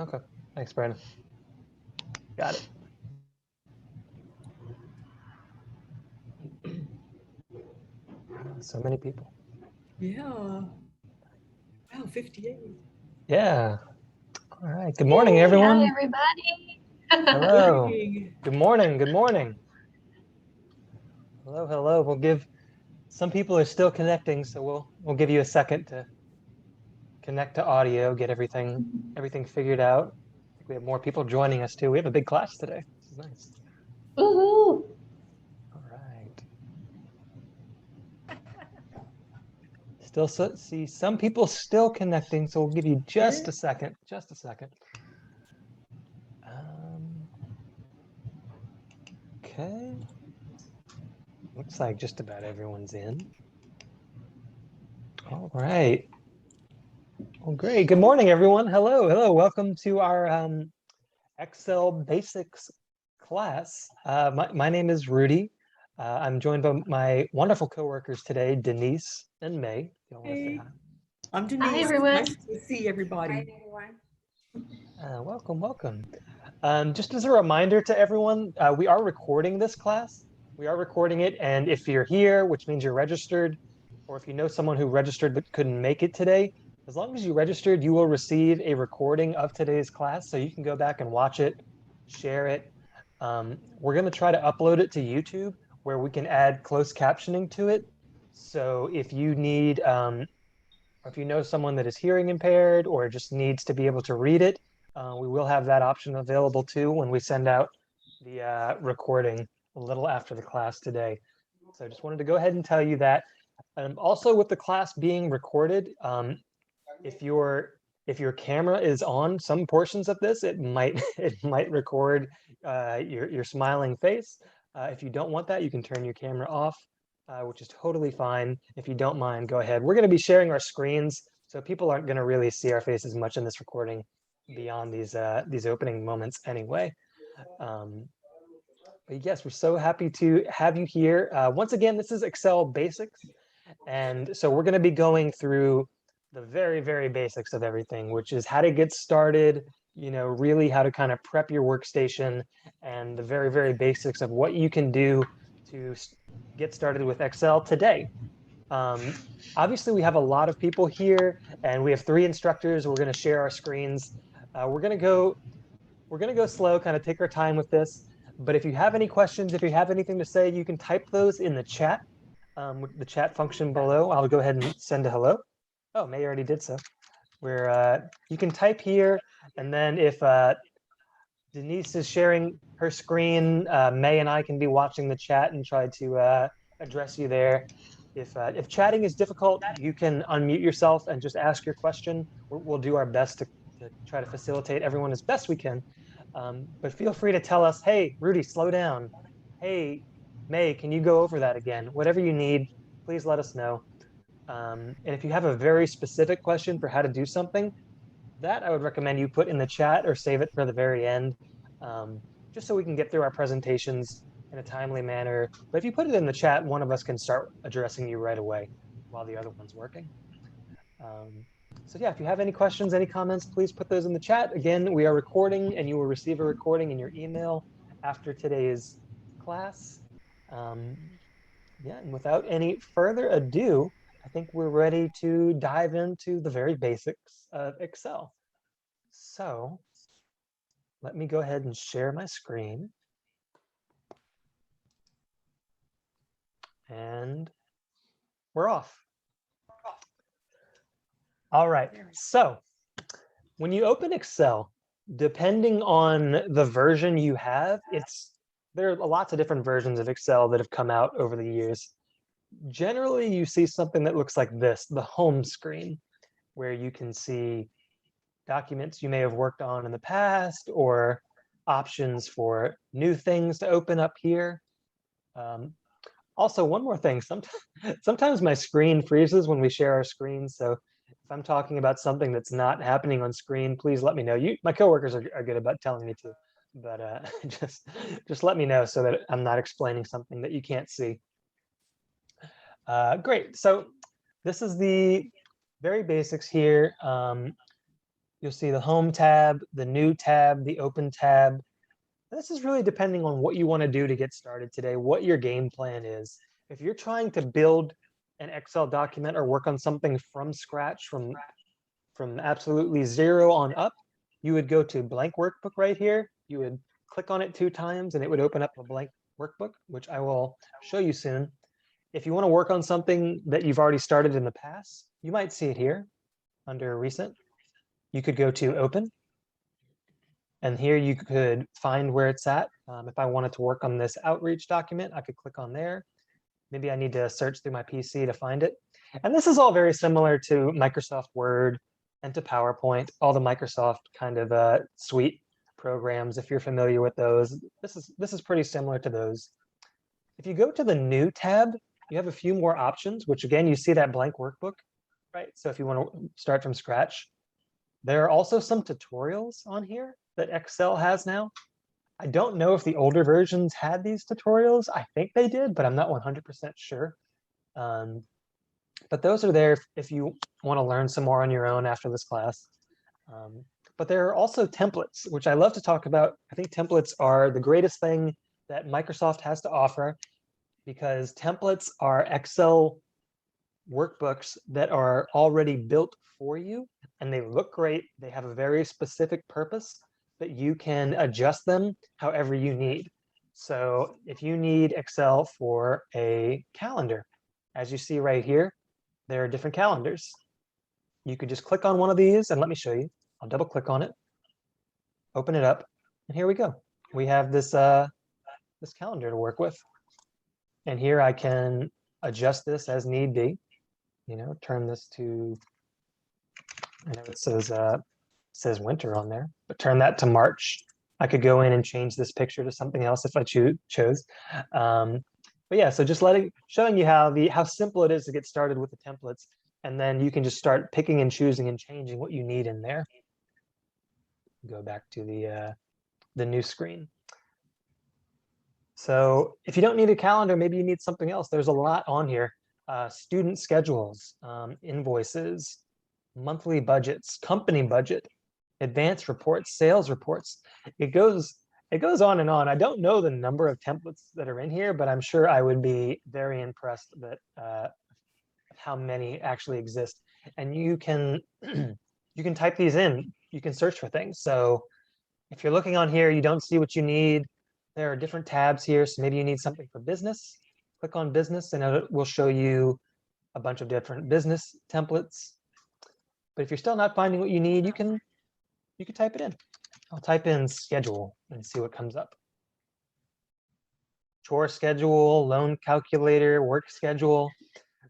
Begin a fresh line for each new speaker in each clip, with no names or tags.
Okay. Thanks, Brandon. Got it. So many people.
Yeah. Wow, 58.
Yeah. All right. Good morning,
Hey, hi
everyone.
everybody.
Good
Hello.
morning.
Good morning. Good morning. Hello. Hello. We'll give some people are still connecting, so we'll give you a second to connect to audio, get everything figured out. I think we have more people joining us too. We have a big class today. This is nice.
Woohoo.
All right. Still see some people still connecting, so we'll give you just
Yeah.
a second. Just a second. Um, okay. Looks like just about everyone's in. All right. Well, great. Good morning, everyone. Hello. Hello. Welcome to our Excel Basics class. My name is Rudy. I'm joined by my wonderful coworkers today, Denise and May. You all want to say
Hey,
hi?
I'm
Hi
Denise.
everyone.
Nice to see everybody.
Welcome, welcome. Just as a reminder to everyone, we are recording this class. We are recording it, and if you're here, which means you're registered, or if you know someone who registered but couldn't make it today, as long as you registered, you will receive a recording of today's class, so you can go back and watch it, share it. We're going to try to upload it to YouTube, where we can add closed captioning to it. So if you need, or if you know someone that is hearing impaired or just needs to be able to read it, we will have that option available too when we send out the recording a little after the class today. So I just wanted to go ahead and tell you that. Also, with the class being recorded, if your camera is on some portions of this, it might it might record your smiling face. If you don't want that, you can turn your camera off, which is totally fine. If you don't mind, go ahead. We're going to be sharing our screens, so people aren't going to really see our faces much in this recording beyond these opening moments anyway. Um, but yes, we're so happy to have you here. Once again, this is Excel Basics. And so we're going to be going through the very, very basics of everything, which is how to get started, really how to kind of prep your workstation and the very, very basics of what you can do to get started with Excel today. Um, Obviously, we have a lot of people here and we have three instructors. We're going to share our screens. We're going to go slow, kind of take our time with this. But if you have any questions, if you have anything to say, you can type those in the chat, with the chat function below. I'll go ahead and send a hello. Oh, May already did so. Where you can type here, and then if Denise is sharing her screen, May and I can be watching the chat and try to address you there. If chatting is difficult, you can unmute yourself and just ask your question. We'll do our best to try to facilitate everyone as best we can. But feel free to tell us, hey, Rudy, slow down. Hey, May, can you go over that again? Whatever you need, please let us know. And if you have a very specific question for how to do something, that I would recommend you put in the chat or save it for the very end, um, just so we can get through our presentations in a timely manner. But if you put it in the chat, one of us can start addressing you right away while the other one's working. Um, so yeah, if you have any questions, any comments, please put those in the chat. Again, we are recording and you will receive a recording in your email after today's class. Um, yeah, and without any further ado, I think we're ready to dive into the very basics of Excel. So let me go ahead and share my screen. And we're off. All right, so when you open Excel, depending on the version you have, there are lots of different versions of Excel that have come out over the years. Generally, you see something that looks like this, the home screen, where you can see documents you may have worked on in the past or options for new things to open up here. Um, Also, one more thing, sometimes my screen freezes when we share our screens. So if I'm talking about something that's not happening on screen, please let me know. My coworkers are good about telling me to, but just let me know so that I'm not explaining something that you can't see. Great. So this is the very basics here. you'll see the home tab, the new tab, the open tab. This is really depending on what you want to do to get started today, what your game plan is. If you're trying to build an Excel document or work on something from scratch, from absolutely zero on up, you would go to blank workbook right here. You would click on it 2 times and it would open up a blank workbook, which I will show you soon. If you want to work on something that you've already started in the past, you might see it here under recent. You could go to open, and here you could find where it's at. If I wanted to work on this outreach document, I could click on there. Maybe I need to search through my PC to find it. And this is all very similar to Microsoft Word and to PowerPoint, all the Microsoft kind of suite programs, if you're familiar with those. This is pretty similar to those. If you go to the new tab, you have a few more options, which again, you see that blank workbook, right? So if you want to start from scratch, there are also some tutorials on here that Excel has now. I don't know if the older versions had these tutorials. I think they did, but I'm not 100% sure. But those are there if you want to learn some more on your own after this class. But there are also templates, which I love to talk about. I think templates are the greatest thing that Microsoft has to offer, because templates are Excel workbooks that are already built for you, and they look great. They have a very specific purpose, that you can adjust them however you need. So if you need Excel for a calendar, as you see right here, there are different calendars. You could just click on one of these, and let me show you. I'll double click on it, open it up, and here we go. We have this this calendar to work with. And here I can adjust this as need be. You know, turn this to, I know it says winter on there, but turn that to March. I could go in and change this picture to something else if I chose. But yeah, so just showing you how simple it is to get started with the templates, and then you can just start picking and choosing and changing what you need in there. Go back to the new screen. So if you don't need a calendar, maybe you need something else. There's a lot on here. Student schedules, invoices, monthly budgets, company budget, advanced reports, sales reports. It goes on and on. I don't know the number of templates that are in here, but I'm sure I would be very impressed that how many actually exist. And you can you can type these in. You can search for things. So if you're looking on here, you don't see what you need, there are different tabs here. So maybe you need something for business. Click on business, and it will show you a bunch of different business templates. But if you're still not finding what you need, you can type it in. I'll type in schedule and see what comes up. Chore schedule, loan calculator, work schedule.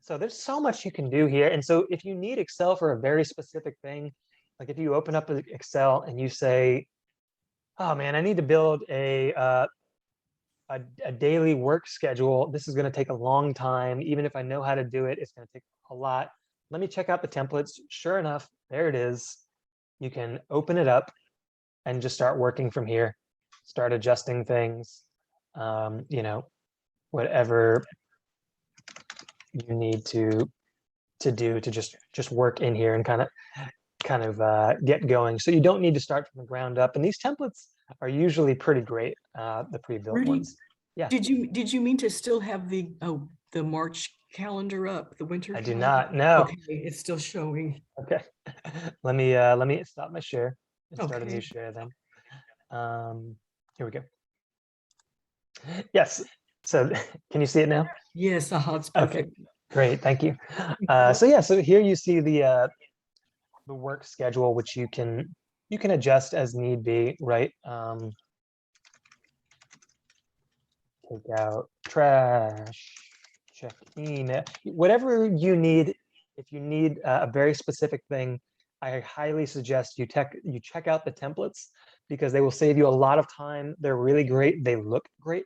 So there's so much you can do here. And so if you need Excel for a very specific thing, like if you open up Excel and you say, oh man, I need to build a daily work schedule. This is going to take a long time. Even if I know how to do it, it's going to take a lot. Let me check out the templates. Sure enough, there it is. You can open it up and just start working from here. Start adjusting things, you know, whatever you need to do to just work in here and kind of get going. So you don't need to start from the ground up. And these templates are usually pretty great, the pre-built
Rudy,
ones. Yeah.
Did you mean to still have the March calendar up, the winter?
I do
calendar?
not. No.
Okay, it's still showing.
Okay. Let me stop my share and start a
Okay.
new share then. Here we go. Yes. So can you see it now?
Yes, it's
Okay.
perfect.
Great. Thank you. So yeah, so here you see the work schedule, which you can adjust as need be, right? Take out trash, check email, whatever you need. If you need a very specific thing, I highly suggest you check out the templates, because they will save you a lot of time. They're really great. They look great.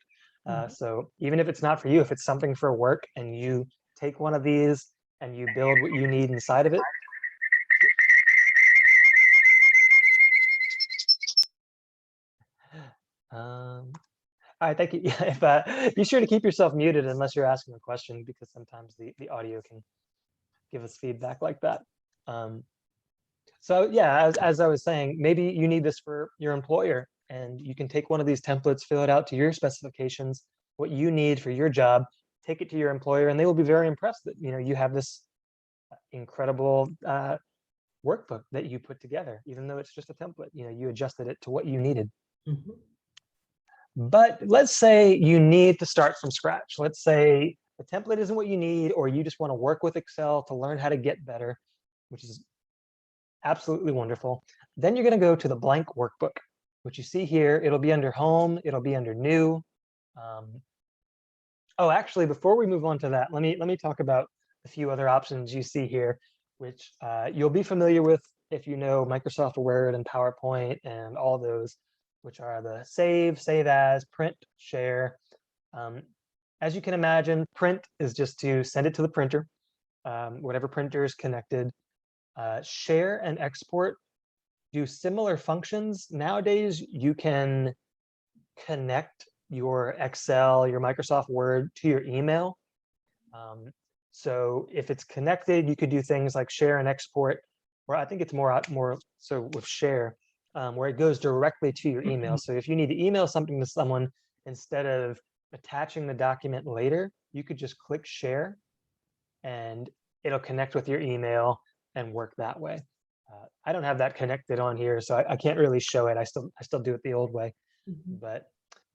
So even if it's not for you, if it's something for work and you take one of these and you build what you need inside of it. All right, thank you. If be sure to keep yourself muted unless you're asking a question, because sometimes the audio can give us feedback like that. So yeah, as I was saying, maybe you need this for your employer, and you can take one of these templates, fill it out to your specifications, what you need for your job, take it to your employer, and they will be very impressed that you have this incredible workbook that you put together, even though it's just a template. You adjusted it to what you needed.
Mhm.
But let's say you need to start from scratch. Let's say the template isn't what you need, or you just want to work with Excel to learn how to get better, which is absolutely wonderful. Then you're going to go to the blank workbook, which you see here. It'll be under home. It'll be under new. Oh, actually, before we move on to that, let me talk about a few other options you see here, which you'll be familiar with if you know Microsoft Word and PowerPoint and all those, which are the save, save as, print, share. As you can imagine, print is just to send it to the printer, whatever printer is connected. Share and export do similar functions. Nowadays, you can connect your Excel, your Microsoft Word to your email. So if it's connected, you could do things like share and export, or I think it's more so with share, where it goes directly to your email. So if you need to email something to someone, instead of attaching the document later, you could just click share and it'll connect with your email and work that way. I don't have that connected on here, so I can't really show it. I still do it the old way.
Mhm.
But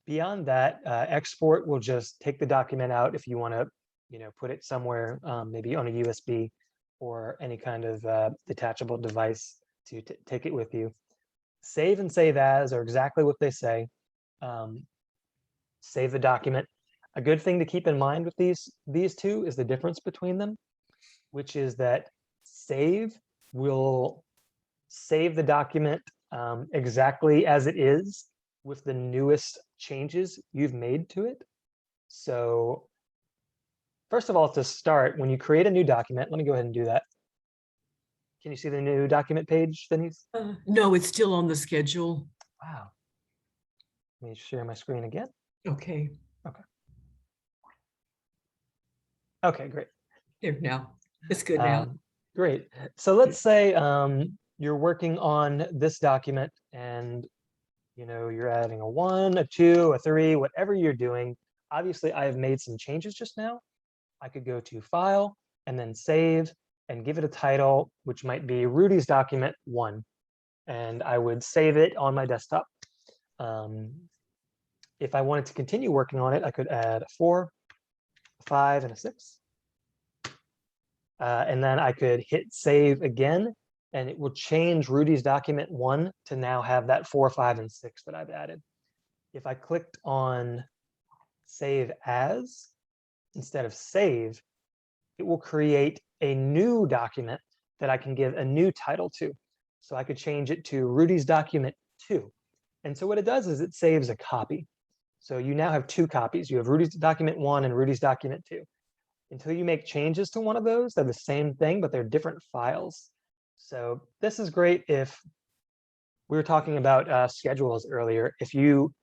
beyond that, export will just take the document out if you want to, put it somewhere, maybe on a USB or any kind of detachable device to take it with you. Save and save as are exactly what they say. Save the document. A good thing to keep in mind with these two is the difference between them, which is that save will save the document exactly as it is with the newest changes you've made to it. So first of all, to start, when you create a new document, let me go ahead and do that. Can you see the new document page, Denise?
No, it's still on the schedule.
Wow. Let me share my screen again.
Okay,
Okay, great.
there now. It's good now.
Great. So let's say you're working on this document and you're adding a 1, a 2, a 3, whatever you're doing. Obviously, I have made some changes just now. I could go to File and then Save and give it a title, which might be Rudy's document 1. And I would save it on my desktop. If I wanted to continue working on it, I could add a 4, a 5, and a 6. And then I could hit Save again, and it will change Rudy's document 1 to now have that 4, 5, and 6 that I've added. If I clicked on Save As instead of Save, it will create a new document that I can give a new title to. So I could change it to Rudy's document 2. And so what it does is it saves a copy. So you now have 2 copies. You have Rudy's document 1 and Rudy's document 2. Until you make changes to one of those, they're the same thing, but they're different files. So this is great if we were talking about schedules earlier. If you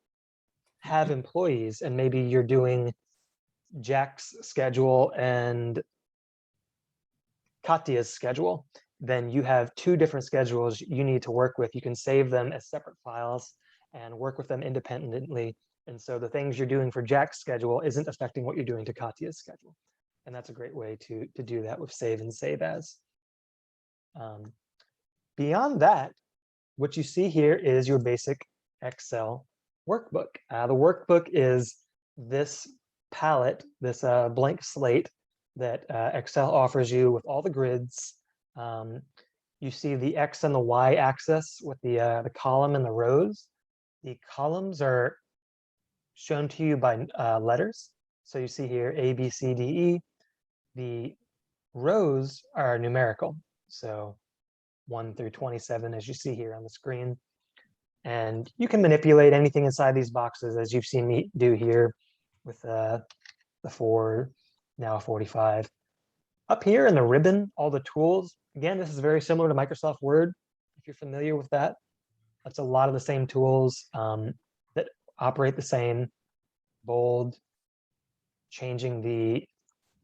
have employees and maybe you're doing Jack's schedule and Katya's schedule, then you have 2 different schedules you need to work with. You can save them as separate files and work with them independently. And so the things you're doing for Jack's schedule isn't affecting what you're doing to Katya's schedule. And that's a great way to do that with save and save as. Beyond that, what you see here is your basic Excel workbook. The workbook is this palette, this blank slate that Excel offers you with all the grids. You see the X and the Y axis with the column and the rows. The columns are shown to you by letters. So you see here A, B, C, D, E. The rows are numerical. So 1 through 27, as you see here on the screen. And you can manipulate anything inside these boxes, as you've seen me do here with the 4, now 45. Up here in the ribbon, all the tools. Again, this is very similar to Microsoft Word. If you're familiar with that, that's a lot of the same tools that operate the same. Bold, changing the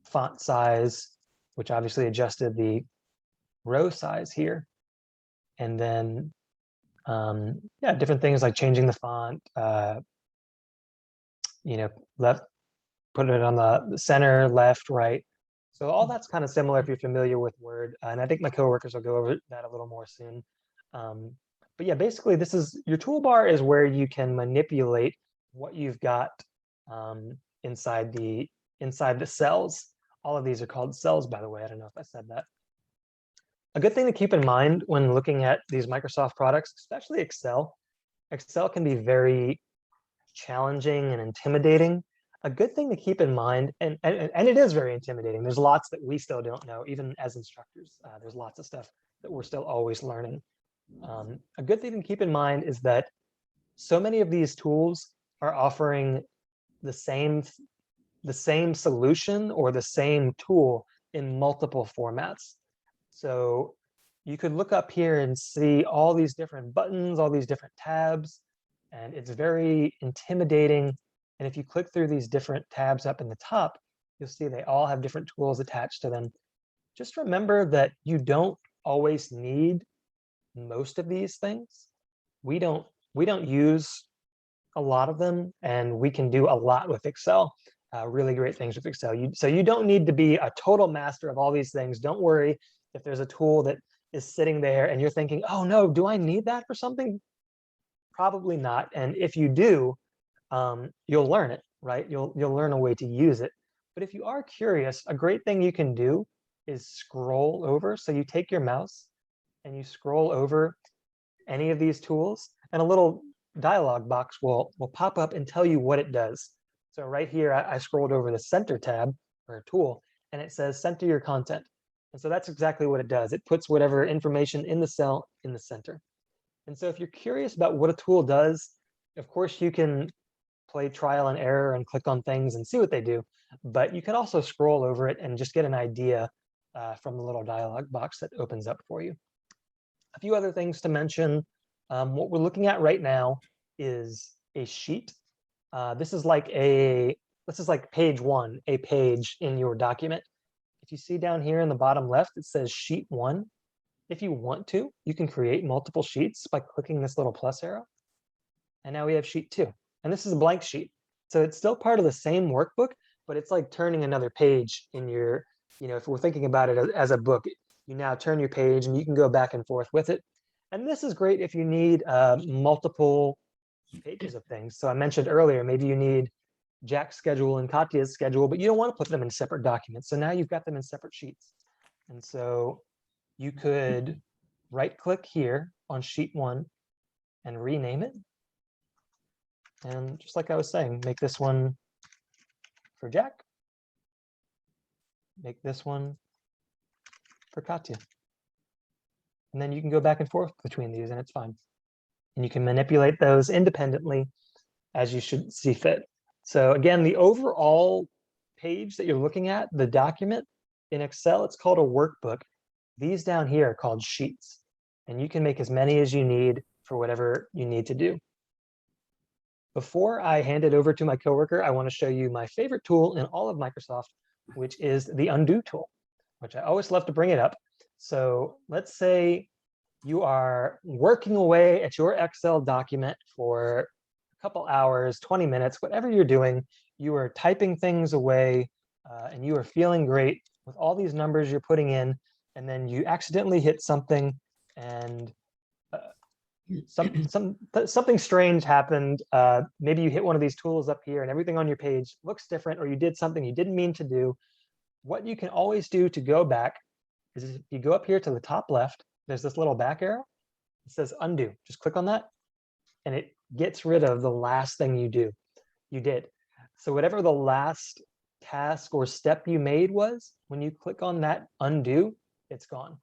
font size, which obviously adjusted the row size here. And then, yeah, different things like changing the font, left, put it on the center, left, right. So all that's kind of similar if you're familiar with Word. And I think my coworkers will go over that a little more soon. Um, but yeah, basically this is your toolbar is where you can manipulate what you've got inside the cells. All of these are called cells, by the way. I don't know if I said that. A good thing to keep in mind when looking at these Microsoft products, especially Excel, Excel can be very challenging and intimidating. A good thing to keep in mind, and it is very intimidating. There's lots that we still don't know, even as instructors. There's lots of stuff that we're still always learning. A good thing to keep in mind is that so many of these tools are offering the same solution or the same tool in multiple formats. So you could look up here and see all these different buttons, all these different tabs, and it's very intimidating. And if you click through these different tabs up in the top, you'll see they all have different tools attached to them. Just remember that you don't always need most of these things. We don't use a lot of them, and we can do a lot with Excel. Really great things with Excel. So you don't need to be a total master of all these things. Don't worry if there's a tool that is sitting there and you're thinking, oh no, do I need that for something? Probably not. And if you do, you'll learn it, right? You'll learn a way to use it. But if you are curious, a great thing you can do is scroll over. So you take your mouse and you scroll over any of these tools, and a little dialog box will pop up and tell you what it does. So right here, I scrolled over the center tab or tool, and it says center your content. And so that's exactly what it does. It puts whatever information in the cell in the center. And so if you're curious about what a tool does, of course you can play trial and error and click on things and see what they do. But you can also scroll over it and just get an idea from the little dialog box that opens up for you. A few other things to mention. What we're looking at right now is a sheet. This is like page 1, a page in your document. If you see down here in the bottom left, it says sheet 1. If you want to, you can create multiple sheets by clicking this little plus arrow. And now we have sheet 2. And this is a blank sheet. So it's still part of the same workbook, but it's like turning another page in your, if we're thinking about it as a book, you now turn your page and you can go back and forth with it. And this is great if you need multiple pages of things. So I mentioned earlier, maybe you need Jack's schedule and Katya's schedule, but you don't want to put them in separate documents. So now you've got them in separate sheets. And so you could right click here on sheet 1 and rename it. And just like I was saying, make this one for Jack. Make this one for Katya. And then you can go back and forth between these and it's fine. And you can manipulate those independently as you should see fit. So again, the overall page that you're looking at, the document in Excel, it's called a workbook. These down here are called sheets. And you can make as many as you need for whatever you need to do. Before I hand it over to my coworker, I want to show you my favorite tool in all of Microsoft, which is the undo tool, which I always love to bring it up. So let's say you are working away at your Excel document for a couple hours, 20 minutes, whatever you're doing, you are typing things away and you are feeling great with all these numbers you're putting in, and then you accidentally hit something and something strange happened. Maybe you hit one of these tools up here and everything on your page looks different, or you did something you didn't mean to do. What you can always do to go back is if you go up here to the top left, there's this little back arrow. It says undo. Just click on that and it gets rid of the last thing you did. So whatever the last task or step you made was, when you click on that undo, it's gone.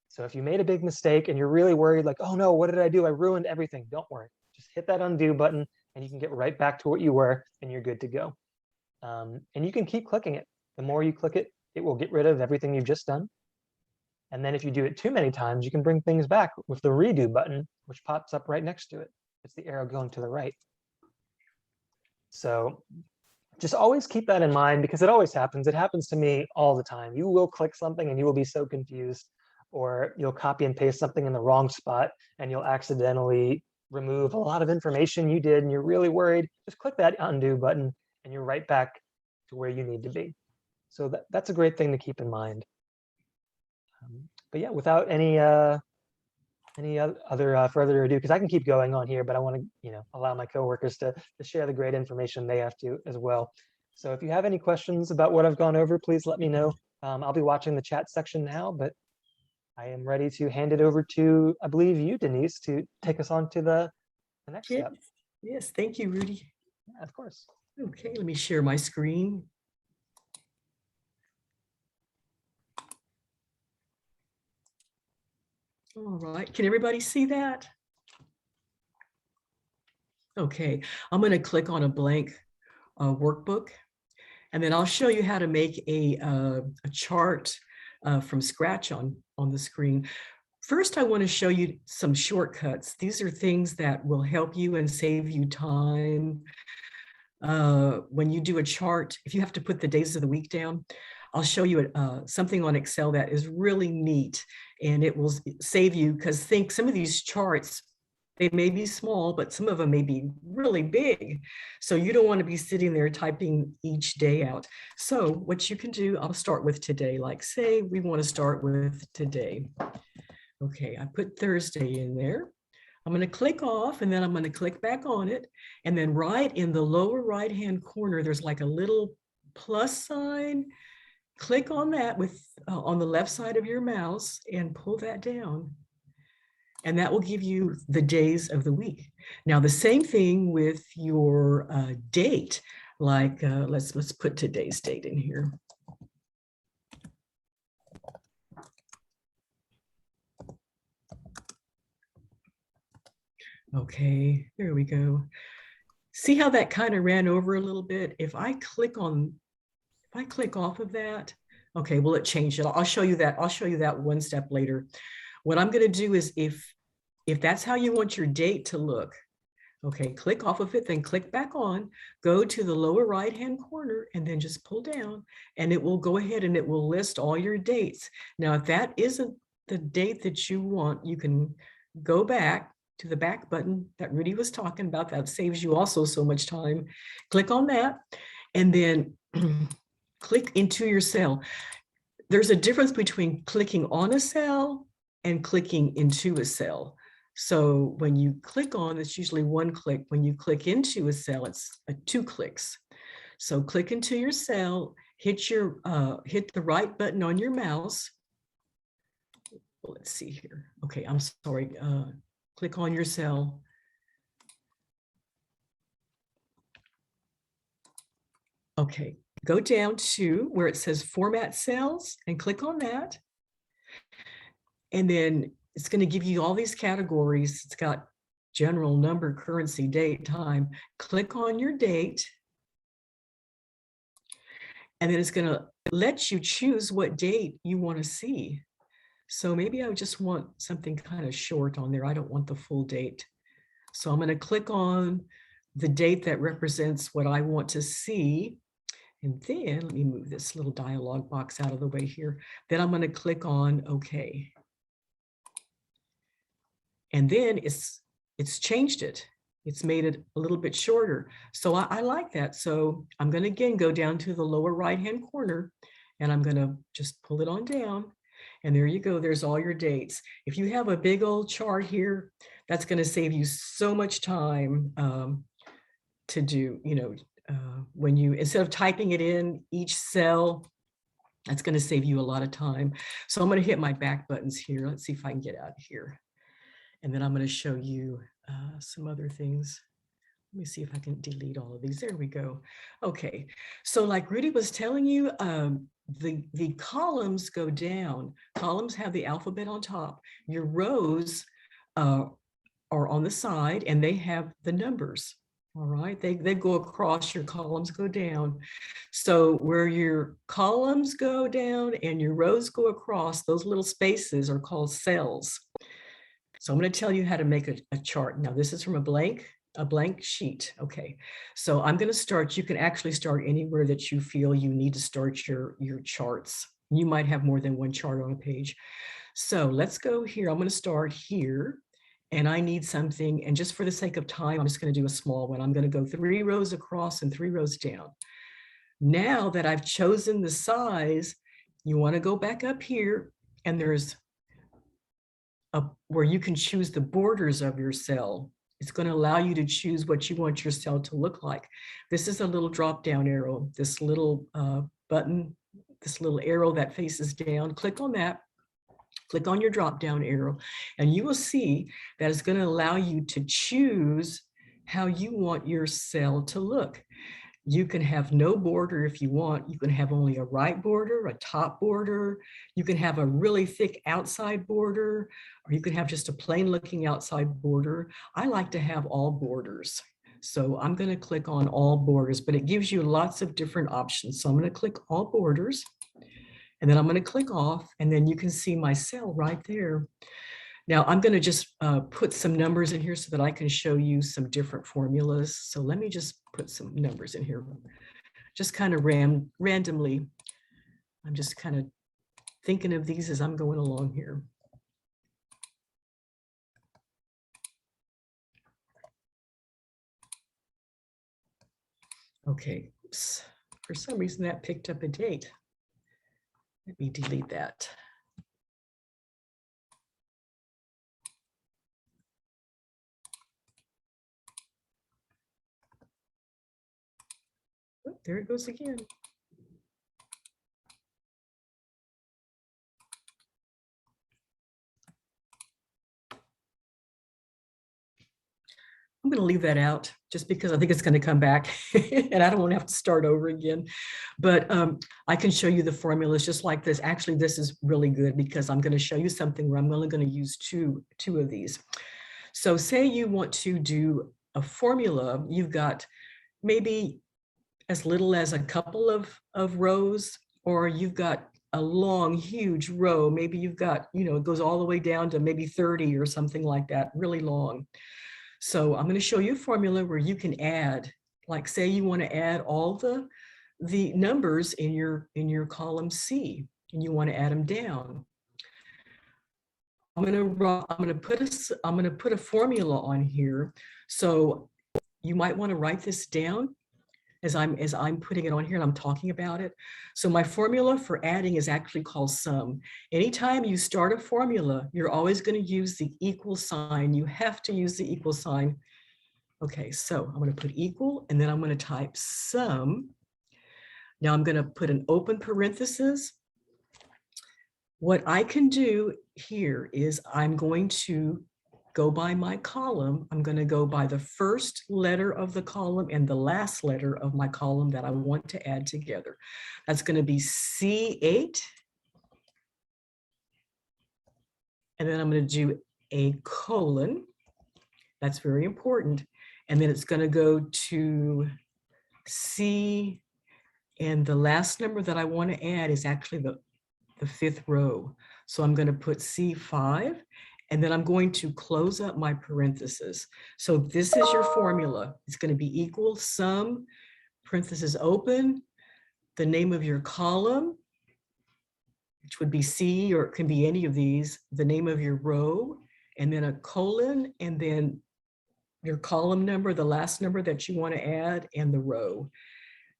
So if you made a big mistake and you're really worried, like, oh no, what did I do? I ruined everything. Don't worry. Just hit that undo button and you can get right back to what you were and you're good to go. And you can keep clicking it. The more you click it, it will get rid of everything you've just done. And then if you do it too many times, you can bring things back with the redo button, which pops up right next to it. It's the arrow going to the right. So just always keep that in mind, because it always happens. It happens to me all the time. You will click something and you will be so confused. or you'll copy and paste something in the wrong spot and you'll accidentally remove a lot of information you did and you're really worried, just click that undo button and you're right back to where you need to be. So that's a great thing to keep in mind. But yeah, without any other further ado, because I can keep going on here, but I want to allow my coworkers to share the great information they have to as well. So if you have any questions about what I've gone over, please let me know. I'll be watching the chat section now, but I am ready to hand it over to, I believe, you, Denise, to take us on to the next step.
Yes, thank you, Rudy.
Yeah, of course.
Okay, let me share my screen. All right, can everybody see that? Okay, I'm going to click on a blank workbook, and then I'll show you how to make a chart from scratch on the screen. First, I want to show you some shortcuts. These are things that will help you and save you time. When you do a chart, if you have to put the days of the week down, I'll show you something on Excel that is really neat, and it will save you, because think some of these charts, they may be small, but some of them may be really big. So you don't want to be sitting there typing each day out. So what you can do, I'll start with today. Like say we want to start with today. Okay, I put Thursday in there. I'm going to click off and then I'm going to click back on it. And then right in the lower right-hand corner, there's like a little plus sign. Click on that with on the left side of your mouse and pull that down. And that will give you the days of the week. Now, the same thing with your date, like let's put today's date in here. Okay, there we go. See how that kind of ran over a little bit? If I click off of that, okay, well, it changed it. I'll show you that. I'll show you that one step later. What I'm going to do is if that's how you want your date to look, okay, click off of it, then click back on, go to the lower right-hand corner, and then just pull down, and it will go ahead and it will list all your dates. Now, if that isn't the date that you want, you can go back to the back button that Rudy was talking about. That saves you also so much time. Click on that, and then click into your cell. There's a difference between clicking on a cell and clicking into a cell. So when you click on, it's usually one click. When you click into a cell, it's 2 clicks. So click into your cell, hit the right button on your mouse. Well, let's see here. Okay, I'm sorry. Click on your cell. Okay, go down to where it says Format Cells and click on that. And then it's going to give you all these categories. It's got general, number, currency, date, time. Click on your date. And then it's going to let you choose what date you want to see. So maybe I just want something kind of short on there. I don't want the full date. So I'm going to click on the date that represents what I want to see. And then let me move this little dialog box out of the way here. Then I'm going to click on OK. And then it's changed it. It's made it a little bit shorter. So I like that. So I'm going to again go down to the lower right-hand corner, and I'm going to just pull it on down. And there you go. There's all your dates. If you have a big old chart here, that's going to save you so much time to do, when you, instead of typing it in each cell, that's going to save you a lot of time. So I'm going to hit my back buttons here. Let's see if I can get out of here. And then I'm going to show you some other things. Let me see if I can delete all of these. There we go. Okay. So like Rudy was telling you, the columns go down. Columns have the alphabet on top. Your rows are on the side, and they have the numbers. All right, they go across, your columns go down. So where your columns go down and your rows go across, those little spaces are called cells. So I'm going to tell you how to make a chart. Now this is from a blank sheet. Okay, so I'm going to start. You can actually start anywhere that you feel you need to start your charts. You might have more than one chart on a page. So let's go here. I'm going to start here. And I need something, and just for the sake of time, I'm just going to do a small one. I'm going to go 3 rows across and 3 rows down. Now that I've chosen the size, you want to go back up here, and there's where you can choose the borders of your cell. It's going to allow you to choose what you want your cell to look like. This is a little drop down arrow, this little button, this little arrow that faces down. Click on that. Click on your drop down arrow, and you will see that it's going to allow you to choose how you want your cell to look. You can have no border if you want. You can have only a right border, a top border. You can have a really thick outside border, or you can have just a plain looking outside border. I like to have all borders. So I'm going to click on all borders, but it gives you lots of different options. So I'm going to click all borders. And then I'm going to click off, and then you can see my cell right there. Now I'm going to just put some numbers in here so that I can show you some different formulas. So let me just put some numbers in here, just kind of randomly. I'm just kind of thinking of these as I'm going along here. Okay, oops. For some reason that picked up a date. Let me delete that. Oh, there it goes again. I'm going to leave that out just because I think it's going to come back and I don't want to have to start over again. But I can show you the formulas just like this. Actually, this is really good because I'm going to show you something where I'm only going to use two of these. So say you want to do a formula, you've got maybe as little as a couple of rows, or you've got a long, huge row. Maybe you've got, it goes all the way down to maybe 30 or something like that, really long. So I'm going to show you a formula where you can add, like say you want to add all the numbers in your column C, and you want to add them down. I'm going to put a formula on here. So you might want to write this down as I'm putting it on here and I'm talking about it. So my formula for adding is actually called sum. Anytime you start a formula, you're always going to use the equal sign. You have to use the equal sign. Okay, so I'm going to put equal, and then I'm going to type sum. Now I'm going to put an open parenthesis. What I can do here is I'm going to go by my column. I'm going to go by the first letter of the column and the last letter of my column that I want to add together. That's going to be C8. And then I'm going to do a colon. That's very important. And then it's going to go to C, and the last number that I want to add is actually the fifth row. So I'm going to put C5, and then I'm going to close up my parentheses. So this is your formula. It's going to be equal sum, parentheses open, the name of your column, which would be C, or it can be any of these, the name of your row, and then a colon, and then your column number, the last number that you want to add, and the row.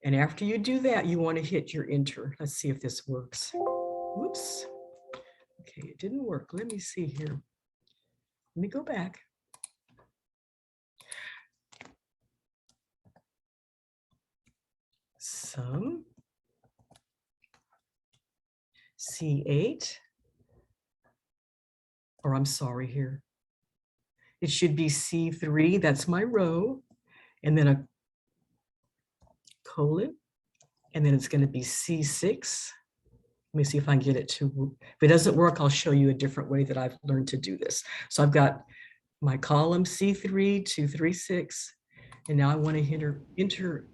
And after you do that, you want to hit your enter. Let's see if this works. Whoops. Okay, it didn't work. Let me see here. Let me go back. Sum C8, or I'm sorry here. It should be C3, that's my row, and then a colon, and then it's going to be C6. Let me see if I can get it to, if it doesn't work, I'll show you a different way that I've learned to do this. So I've got my column C3, 2, 3, 6, and now I want to enter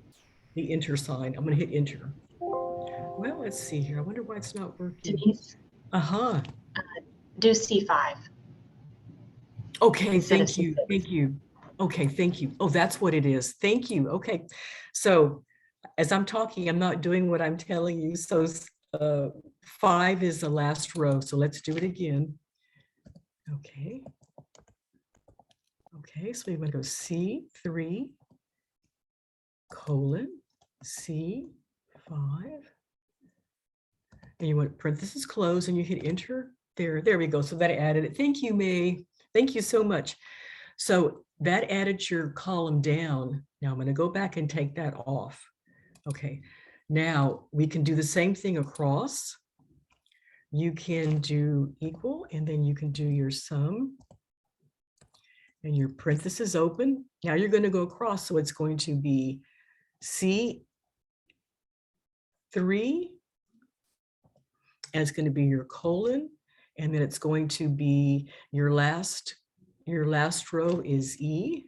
the enter sign. I'm going to hit enter. Well, let's see here. I wonder why it's not working.
Denise, do C5.
Okay,
Instead of
thank you,
C6.
thank you. Okay, thank you. Oh, that's what it is. Thank you. Okay, so as I'm talking, I'm not doing what I'm telling you. So 5 is the last row, so let's do it again. Okay. Okay, so we want to go C3 colon C5. And you want parentheses close and you hit enter there. There we go. So that added it. Thank you, May. Thank you so much. So that added your column down. Now I'm going to go back and take that off. Okay, now we can do the same thing across. You can do equal, and then you can do your sum and your parentheses open. Now you're going to go across, so it's going to be C3, and it's going to be your colon, and then it's going to be your last row is E.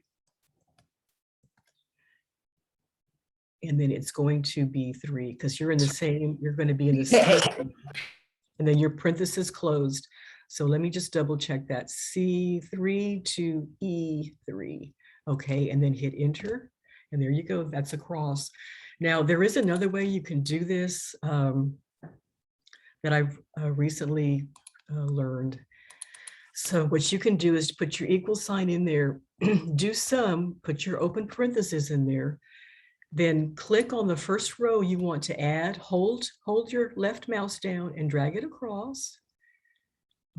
And then it's going to be 3 because you're in the same, you're going to be in the same, and then your parenthesis closed. So let me just double check that. C3 to E3. Okay, and then hit enter. And there you go, that's across. Now there is another way you can do this that I've recently learned. So what you can do is put your equal sign in there, do sum, put your open parentheses in there, then click on the first row you want to add, hold your left mouse down and drag it across,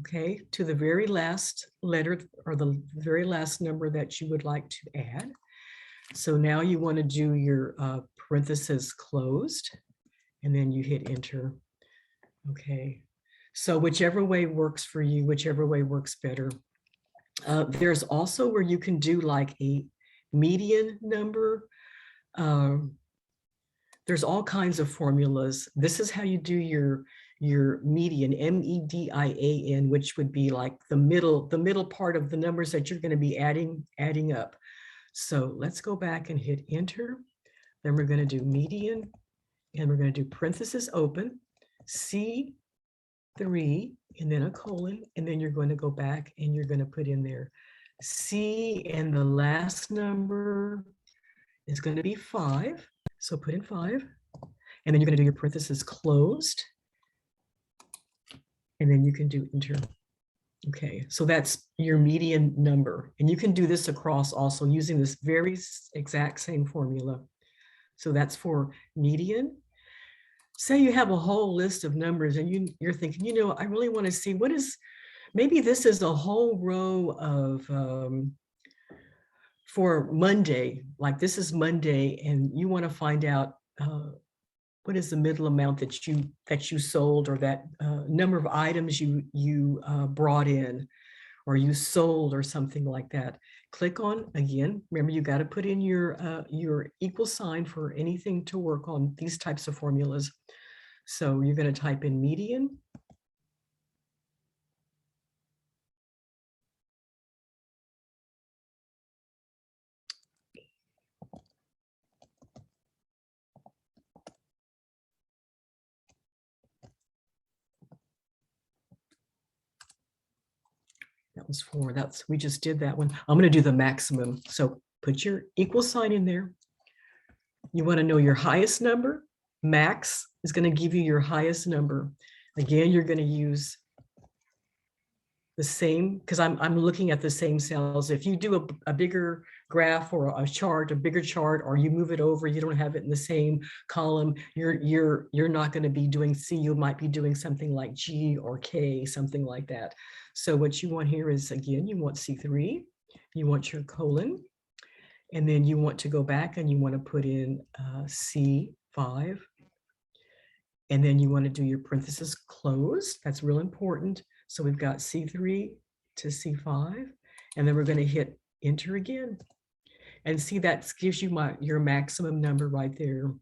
okay, to the very last letter or the very last number that you would like to add. So now you want to do your parentheses closed, and then you hit enter. Okay, so whichever way works for you, whichever way works better. There's also where you can do like a median number. There's all kinds of formulas. This is how you do your median, MEDIAN, which would be like the middle part of the numbers that you're going to be adding up. So let's go back and hit enter. Then we're going to do median, and we're going to do parentheses open, C3, and then a colon, and then you're going to go back and you're going to put in there C, and the last number is going to be 5. So put in 5, and then you're going to do your parentheses closed, and then you can do enter. Okay, so that's your median number, and you can do this across also using this very exact same formula. So that's for median. Say you have a whole list of numbers and you're thinking, you know, I really want to see what is, maybe this is a whole row of for Monday, like this is Monday, and you want to find out what is the middle amount that you sold, or that number of items you brought in, or you sold, or something like that. Click on, again, remember you got to put in your equal sign for anything to work on these types of formulas. So you're going to type in median. That was 4. We just did that one. I'm going to do the maximum. So put your equal sign in there. You want to know your highest number. Max is going to give you your highest number. Again, you're going to use the same, because I'm looking at the same cells. If you do a bigger graph or a chart, a bigger chart, or you move it over, you don't have it in the same column, you're not going to be doing C. You might be doing something like G or K, something like that. So what you want here is, again, you want C3, you want your colon, and then you want to go back and you want to put in C5, and then you want to do your parentheses closed. That's real important. So we've got C3 to C5, and then we're going to hit enter again. And see, that gives you your maximum number right there.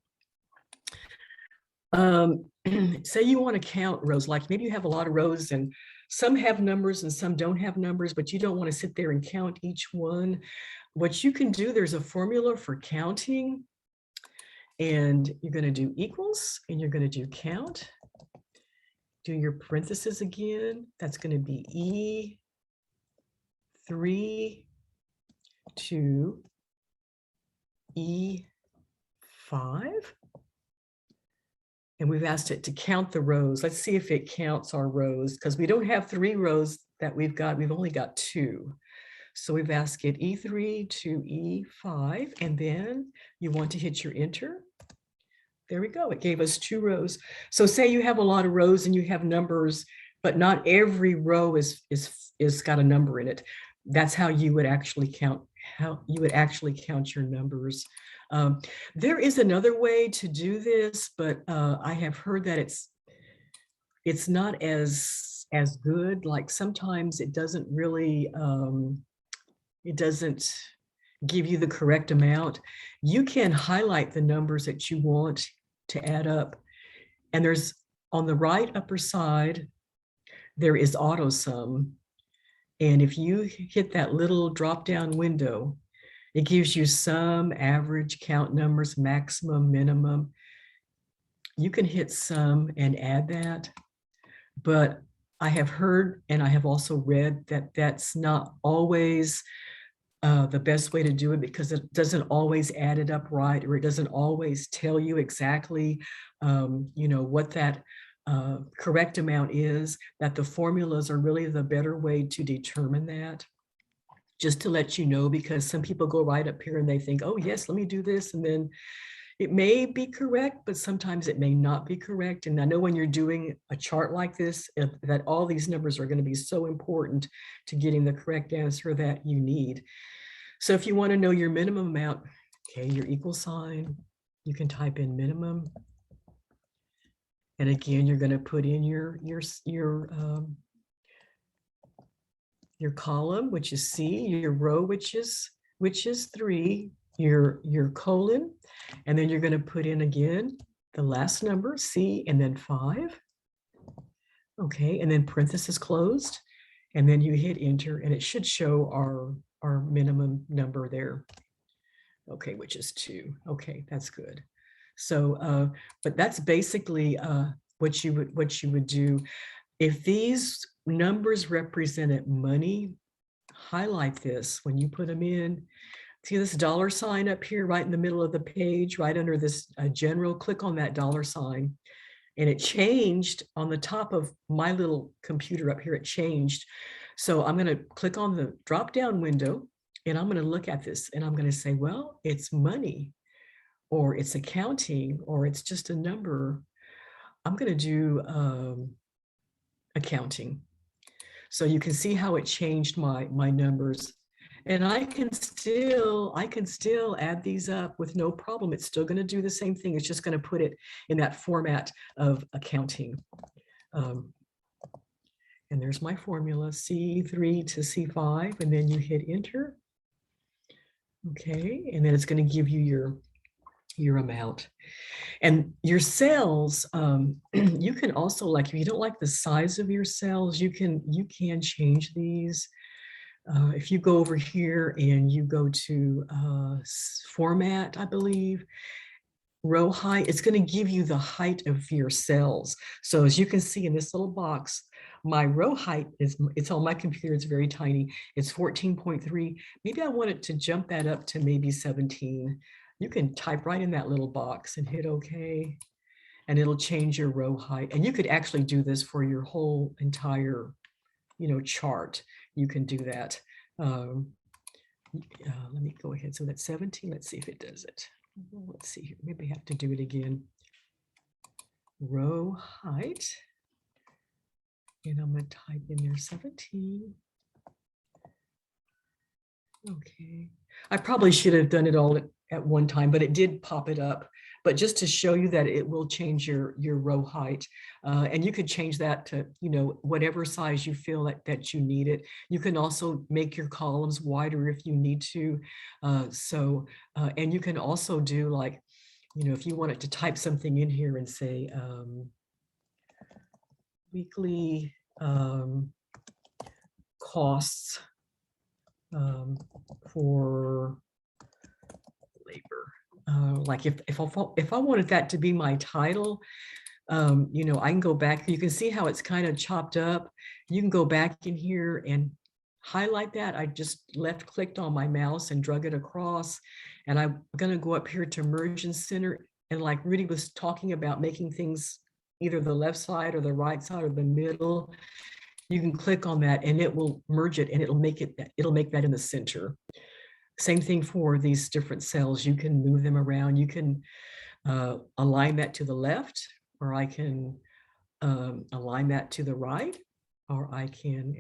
Say you want to count rows, like maybe you have a lot of rows and some have numbers and some don't have numbers, but you don't want to sit there and count each one. What you can do, there's a formula for counting, and you're going to do equals, and you're going to do count. Do your parentheses again. That's going to be E3 to E5. And we've asked it to count the rows. Let's see if it counts our rows, because we don't have 3 rows that we've got. We've only got 2. So we've asked it E3 to E5, and then you want to hit your enter. There we go. It gave us 2 rows. So say you have a lot of rows and you have numbers, but not every row is got a number in it. That's how you would actually count, your numbers. There is another way to do this, but I have heard that it's not as good. Like sometimes it doesn't really, it doesn't give you the correct amount. You can highlight the numbers that you want to add up. And there's on the right upper side, there is auto sum. And if you hit that little drop down window, it gives you sum, average, count numbers, maximum, minimum. You can hit sum and add that. But I have heard, and I have also read that that's not always the best way to do it, because it doesn't always add it up right, or it doesn't always tell you exactly, what that correct amount is, that the formulas are really the better way to determine that. Just to let you know, because some people go right up here and they think, oh yes, let me do this. And then it may be correct, but sometimes it may not be correct. And I know when you're doing a chart like this, that all these numbers are going to be so important to getting the correct answer that you need. So if you want to know your minimum amount, okay, your equal sign, you can type in minimum. And again, you're going to put in your column, which is C, your row, which is 3, your colon, and then you're going to put in again the last number, C, and then 5. Okay, and then parenthesis closed, and then you hit enter, and it should show our minimum number there. Okay, which is 2. Okay, that's good. So, but that's basically what you would do. If these numbers represented money, highlight this when you put them in. See this dollar sign up here right in the middle of the page, right under this general, click on that dollar sign. And it changed on the top of my little computer up here, it changed. So I'm going to click on the drop down window and I'm going to look at this and I'm going to say, well, it's money, or it's accounting, or it's just a number. I'm going to do accounting. So you can see how it changed my numbers. And I can still add these up with no problem. It's still going to do the same thing. It's just going to put it in that format of accounting. And there's my formula, C3 to C5, and then you hit enter. Okay, and then it's going to give you your amount. And your cells, you can also, like, if you don't like the size of your cells, you can change these. If you go over here and you go to format, I believe, row height, it's going to give you the height of your cells. So as you can see in this little box, my row height it's on my computer, it's very tiny. It's 14.3. Maybe I want it to jump that up to maybe 17. You can type right in that little box and hit OK, and it'll change your row height. And you could actually do this for your whole entire, chart. You can do that. Let me go ahead. So that's 17. Let's see if it does it. Let's see here. Maybe I have to do it again. Row height. And I'm going to type in there 17. Okay. I probably should have done it all at one time, but it did pop it up. But just to show you that it will change your row height. And you could change that to, whatever size you feel that you need it. You can also make your columns wider if you need to. And you can also do, like, if you wanted to type something in here and say weekly costs for labor. Like if I wanted that to be my title, I can go back. You can see how it's kind of chopped up. You can go back in here and highlight that. I just left clicked on my mouse and drug it across. And I'm going to go up here to Merge and Center. And like Rudy was talking about making things either the left side or the right side or the middle, you can click on that and it will merge it and it'll make that in the center. Same thing for these different cells. You can move them around. You can align that to the left, or I can align that to the right, or I can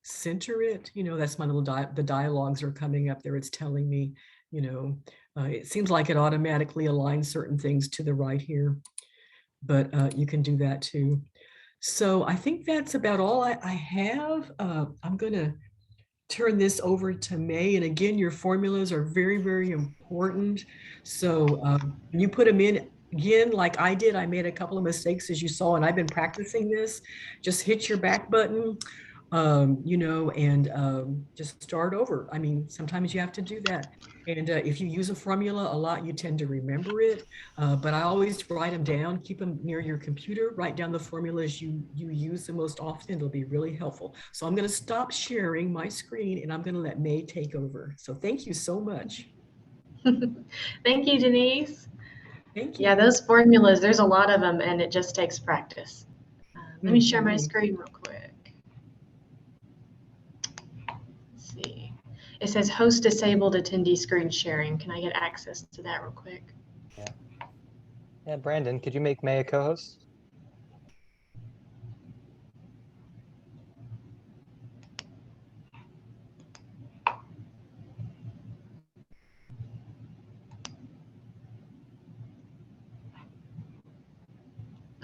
center it. That's my little the dialogues are coming up there. It's telling me, it seems like it automatically aligns certain things to the right here, but you can do that too. So I think that's about all I have. I'm going to turn this over to May. And again, your formulas are very, very important. So when you put them in, again, like I did, I made a couple of mistakes as you saw, and I've been practicing this. Just hit your back button, and just start over. I mean, sometimes you have to do that. And if you use a formula a lot, you tend to remember it. But I always write them down, keep them near your computer, write down the formulas you use the most often. It'll be really helpful. So I'm going to stop sharing my screen and I'm going to let May take over. So thank you so much.
Thank you, Denise.
Thank you.
Yeah, those formulas, there's a lot of them and it just takes practice. Let me share my screen real quick. It says host disabled attendee screen sharing. Can I get access to that real quick?
Yeah, Brandon, could you make May a co-host?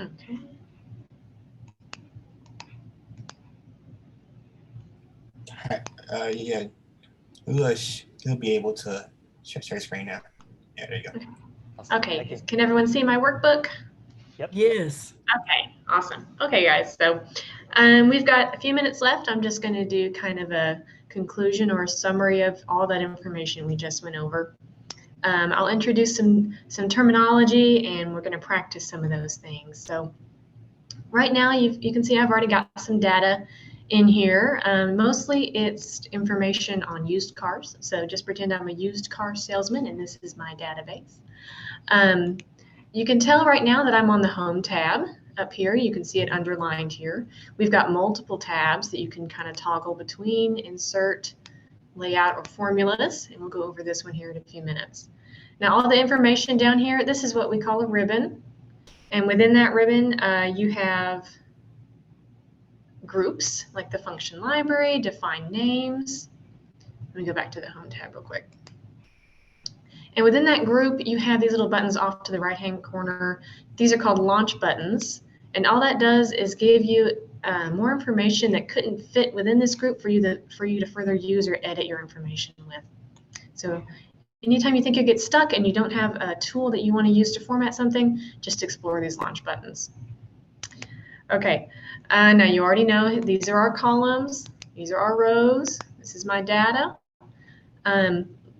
Okay.
Yeah, you'll be able to share screen now. Yeah, there you go.
Awesome.
Okay, can everyone see my workbook?
Yep.
Yes.
Okay, awesome. Okay, guys, so we've got a few minutes left. I'm just going to do kind of a conclusion or a summary of all that information we just went over. I'll introduce some terminology and we're going to practice some of those things. So right now you can see I've already got some data in here. Mostly it's information on used cars. So just pretend I'm a used car salesman and this is my database. You can tell right now that I'm on the Home tab up here. You can see it underlined here. We've got multiple tabs that you can kind of toggle between, insert, layout, or formulas, and we'll go over this one here in a few minutes. Now all the information down here, this is what we call a ribbon, and within that ribbon you have groups like the function library, define names. Let me go back to the Home tab real quick. And within that group, you have these little buttons off to the right-hand corner. These are called launch buttons. And all that does is give you more information that couldn't fit within this group for you to further use or edit your information with. So anytime you think you get stuck and you don't have a tool that you want to use to format something, just explore these launch buttons. Okay, now you already know these are our columns. These are our rows. This is my data.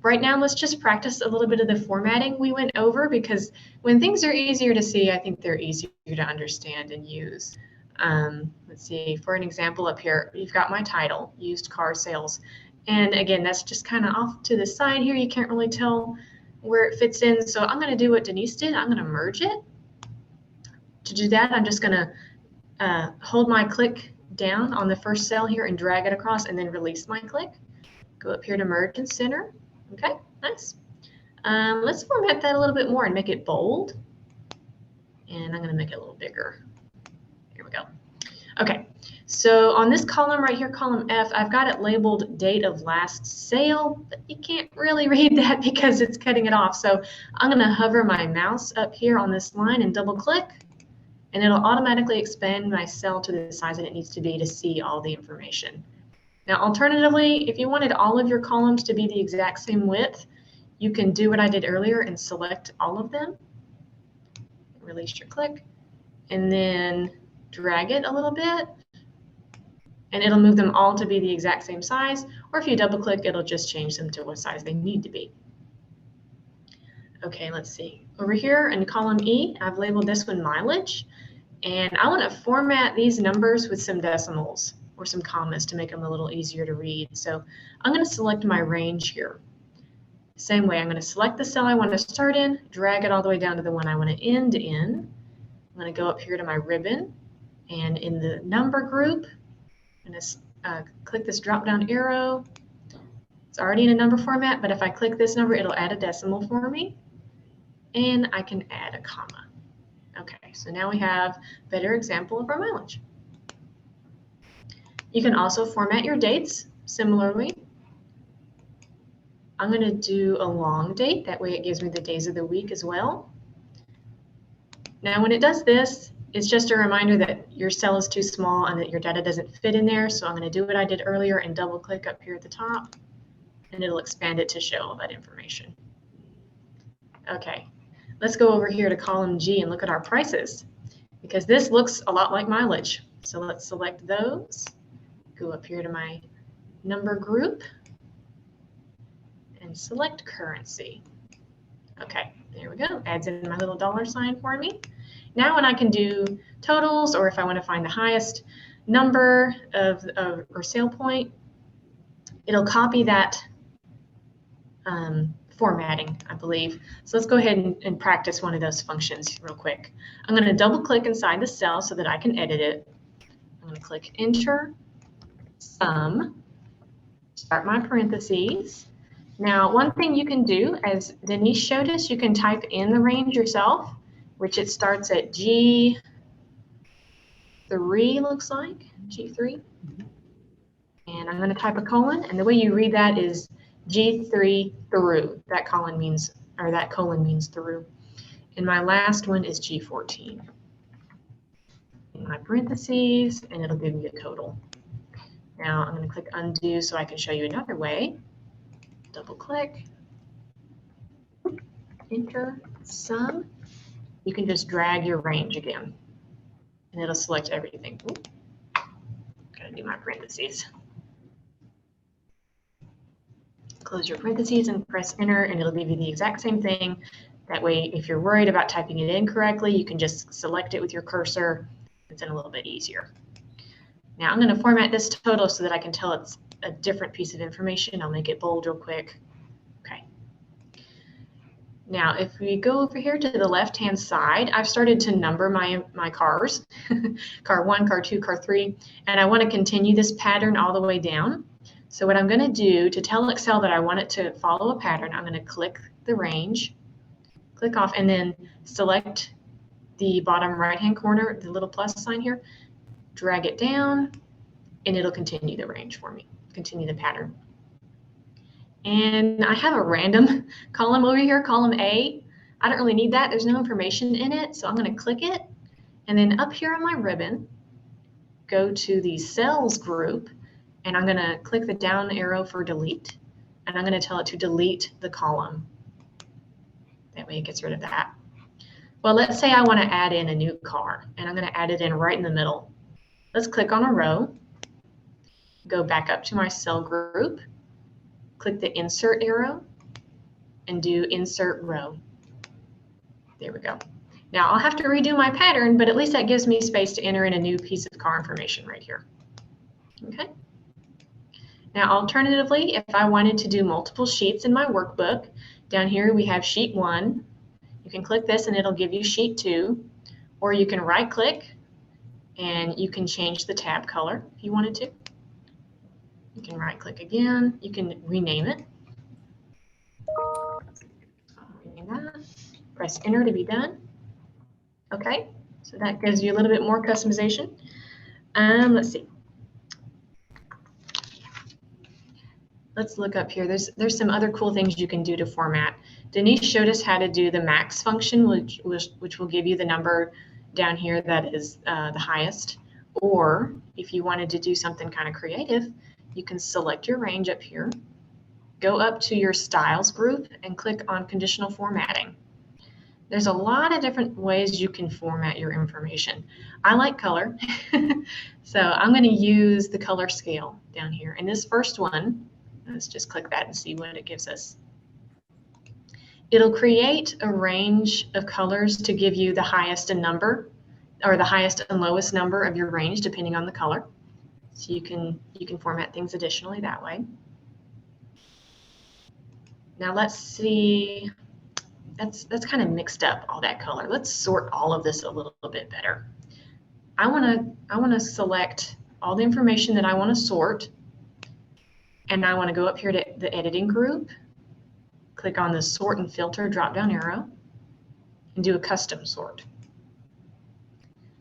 Right now, let's just practice a little bit of the formatting we went over, because when things are easier to see, I think they're easier to understand and use. Let's see, for an example up here, you've got my title, used car sales. And again, that's just kind of off to the side here. You can't really tell where it fits in. So I'm going to do what Denise did. I'm going to merge it. To do that, I'm just going to hold my click down on the first cell here and drag it across and then release my click. Go up here to merge and center. Okay, nice. Let's format that a little bit more and make it bold. And I'm going to make it a little bigger. Here we go. Okay, so on this column right here, column F, I've got it labeled date of last sale, but you can't really read that because it's cutting it off. So I'm going to hover my mouse up here on this line and double click, and it'll automatically expand my cell to the size that it needs to be to see all the information. Now, alternatively, if you wanted all of your columns to be the exact same width, you can do what I did earlier and select all of them. Release your click, and then drag it a little bit, and it'll move them all to be the exact same size. Or if you double click, it'll just change them to what size they need to be. Okay, let's see. Over here in column E, I've labeled this one mileage, and I want to format these numbers with some decimals or some commas to make them a little easier to read. So I'm going to select my range here. Same way, I'm going to select the cell I want to start in, drag it all the way down to the one I want to end in. I'm going to go up here to my ribbon, and in the number group, I'm going to click this drop-down arrow. It's already in a number format, but if I click this number, it'll add a decimal for me, and I can add a comma. Okay, so now we have a better example of our mileage. You can also format your dates similarly. I'm going to do a long date. That way it gives me the days of the week as well. Now when it does this, it's just a reminder that your cell is too small and that your data doesn't fit in there. So I'm going to do what I did earlier and double click up here at the top, and it'll expand it to show all that information. Okay, let's go over here to column G and look at our prices, because this looks a lot like mileage. So let's select those, go up here to my number group, and select currency. Okay, there we go. Adds in my little dollar sign for me. Now when I can do totals, or if I want to find the highest number or sale point, it'll copy that formatting, I believe. So let's go ahead and practice one of those functions real quick. I'm going to double click inside the cell so that I can edit it. I'm going to click enter, sum, start my parentheses. Now, one thing you can do, as Denise showed us, you can type in the range yourself, which it starts at G3, looks like, G3. And I'm going to type a colon, and the way you read that is G3 through. That colon means through. And my last one is G14. In my parentheses, and it'll give me a total. Now, I'm going to click undo so I can show you another way. Double click, enter, sum. You can just drag your range again, and it'll select everything. Ooh, gotta do my parentheses. Close your parentheses and press enter, and it'll give you the exact same thing. That way, if you're worried about typing it in correctly, you can just select it with your cursor. It's a little bit easier. Now I'm going to format this total so that I can tell it's a different piece of information. I'll make it bold real quick. Okay. Now, if we go over here to the left-hand side, I've started to number my cars, car 1, car 2, car 3, and I want to continue this pattern all the way down. So what I'm going to do to tell Excel that I want it to follow a pattern, I'm going to click the range, click off, and then select the bottom right-hand corner, the little plus sign here, drag it down, and it'll continue the range for me, continue the pattern. And I have a random column over here, column A. I don't really need that. There's no information in it, so I'm going to click it. And then up here on my ribbon, go to the cells group, and I'm going to click the down arrow for delete. And I'm going to tell it to delete the column. That way it gets rid of that. Well, let's say I want to add in a new car, and I'm going to add it in right in the middle. Let's click on a row, go back up to my cell group, click the insert arrow, and do insert row. There we go. Now I'll have to redo my pattern, but at least that gives me space to enter in a new piece of car information right here. Okay. Now alternatively, if I wanted to do multiple sheets in my workbook, down here we have sheet 1. You can click this and it'll give you sheet 2, or you can right click and you can change the tab color if you wanted to. You can right click again, you can rename it. I'll rename that. Press enter to be done. Okay, so that gives you a little bit more customization. Let's see. Let's look up here. There's some other cool things you can do to format. Denise showed us how to do the max function, which will give you the number down here that is the highest. Or if you wanted to do something kind of creative, you can select your range up here, go up to your styles group, and click on conditional formatting. There's a lot of different ways you can format your information. I like color, so I'm going to use the color scale down here. And this first one, let's just click that and see what it gives us. It'll create a range of colors to give you the highest and number, or the highest and lowest number of your range, depending on the color. So you can format things additionally that way. Now let's see, that's kind of mixed up, all that color. Let's sort all of this a little bit better. I wanna select all the information that I wanna sort, and I wanna go up here to the editing group, click on the sort and filter drop-down arrow, and do a custom sort.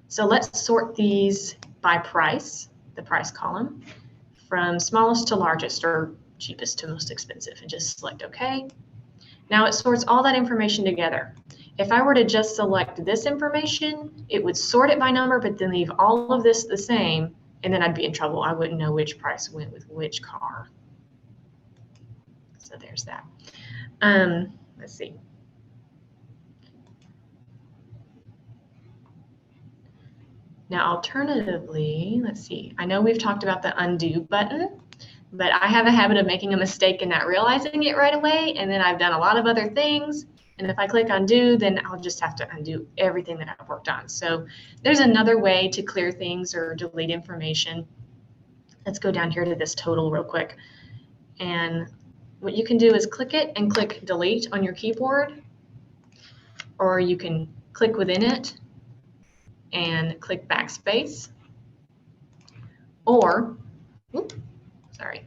So let's sort these by price, the price column, from smallest to largest, or cheapest to most expensive, and just select OK. Now it sorts all that information together. If I were to just select this information, it would sort it by number, but then leave all of this the same, and then I'd be in trouble. I wouldn't know which price went with which car. So there's that. Let's see. Now, alternatively, let's see. I know we've talked about the undo button, but I have a habit of making a mistake and not realizing it right away, and then I've done a lot of other things. And if I click undo, then I'll just have to undo everything that I've worked on. So there's another way to clear things or delete information. Let's go down here to this total real quick. And what you can do is click it and click delete on your keyboard, or you can click within it and click backspace, or, sorry.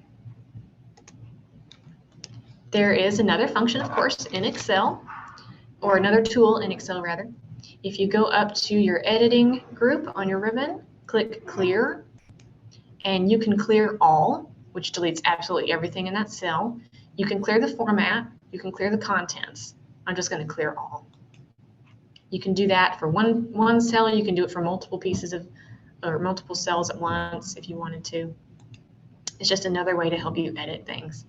There is another function, of course, in Excel, or another tool in Excel rather. If you go up to your editing group on your ribbon, click clear, and you can clear all, which deletes absolutely everything in that cell. You can clear the format, you can clear the contents. I'm just going to clear all. You can do that for one cell. You can do it for multiple pieces of, or multiple cells at once if you wanted to. It's just another way to help you edit things.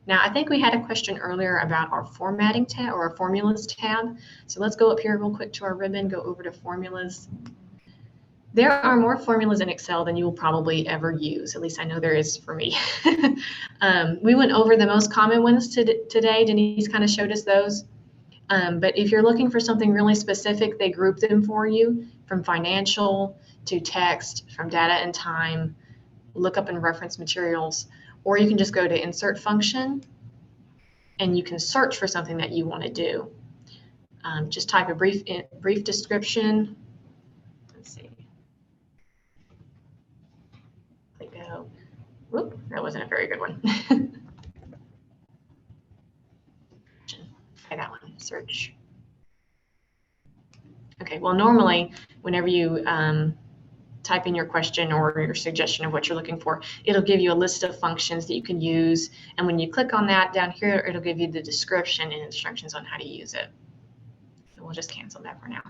Now, I think we had a question earlier about our formatting tab or our formulas tab. So let's go up here real quick to our ribbon, go over to formulas. There are more formulas in Excel than you will probably ever use. At least I know there is for me. We went over the most common ones today. Denise kind of showed us those. But if you're looking for something really specific, they group them for you from financial to text, from data and time, lookup and reference materials, or you can just go to insert function and you can search for something that you want to do. Just type a brief description. Let's see. Click go. Whoop, that wasn't a very good one. Try that one, search. Okay, well, normally whenever you type in your question or your suggestion of what you're looking for, it'll give you a list of functions that you can use. And when you click on that down here, it'll give you the description and instructions on how to use it. So we'll just cancel that for now.